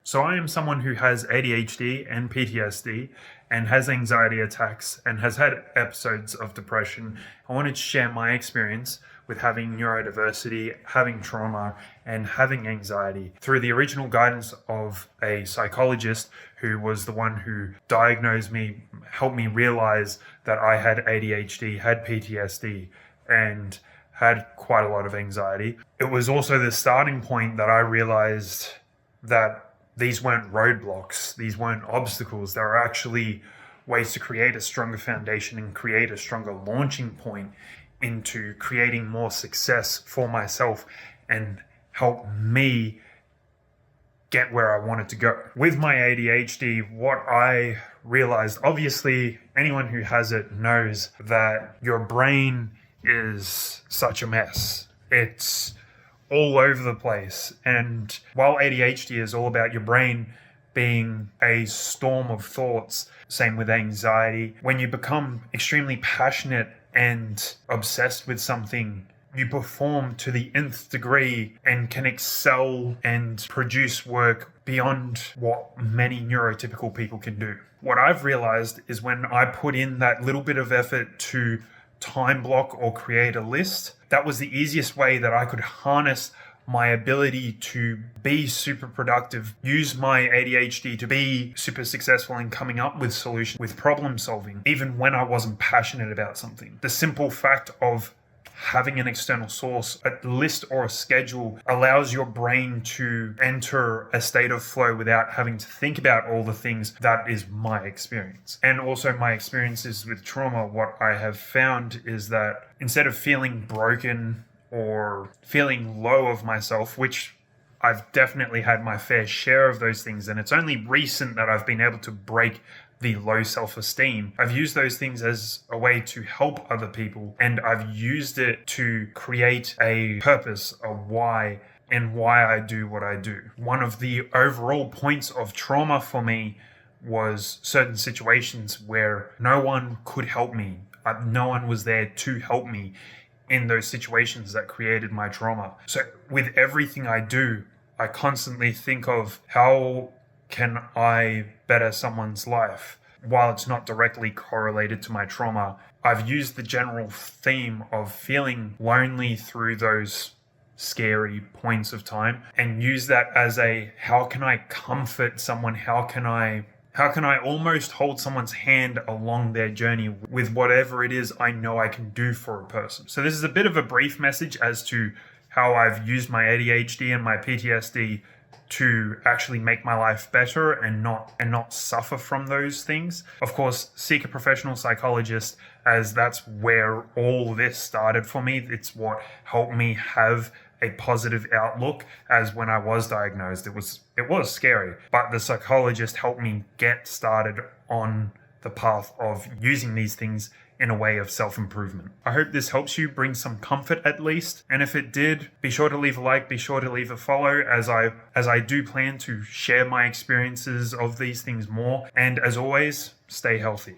So I am someone who has ADHD and PTSD and has anxiety attacks and has had episodes of depression. I wanted to share my experience with having neurodiversity, having trauma, and having anxiety through the original guidance of a psychologist who was the one who diagnosed me, helped me realize that I had ADHD, had PTSD, and had quite a lot of anxiety. It was also the starting point that I realized that these weren't roadblocks, these weren't obstacles. They were actually ways to create a stronger foundation and create a stronger launching point into creating more success for myself and help me get where I wanted to go. With my ADHD, what I realized, obviously anyone who has it knows that your brain is such a mess. It's all over the place. And while ADHD is all about your brain being a storm of thoughts, same with anxiety, when you become extremely passionate and obsessed with something, you perform to the nth degree and can excel and produce work beyond what many neurotypical people can do. What I've realized is when I put in that little bit of effort to time block or create a list, that was the easiest way that I could harness my ability to be super productive, use my ADHD to be super successful in coming up with solutions, with problem solving, even when I wasn't passionate about something. The simple fact of having an external source, a list or a schedule, allows your brain to enter a state of flow without having to think about all the things. That is my experience. And also my experiences with trauma, what I have found is that instead of feeling broken or feeling low of myself, which I've definitely had my fair share of those things, and it's only recent that I've been able to break the low self-esteem. I've used those things as a way to help other people, and I've used it to create a purpose, a why, and why I do what I do. One of the overall points of trauma for me was certain situations where no one could help me. No one was there to help me in those situations that created my trauma. So with everything I do, I constantly think of how can I better someone's life? While it's not directly correlated to my trauma, I've used the general theme of feeling lonely through those scary points of time and use that as a, how can I comfort someone? How can I almost hold someone's hand along their journey with whatever it is I know I can do for a person? So this is a bit of a brief message as to how I've used my ADHD and my PTSD to actually make my life better and not suffer from those things. Of course, seek a professional psychologist, as that's where all this started for me. It's what helped me have a positive outlook, as when I was diagnosed, it was scary, but the psychologist helped me get started on the path of using these things in a way of self-improvement. I hope this helps you bring some comfort at least. And if it did, be sure to leave a like, be sure to leave a follow, as I do plan to share my experiences of these things more. And as always, stay healthy.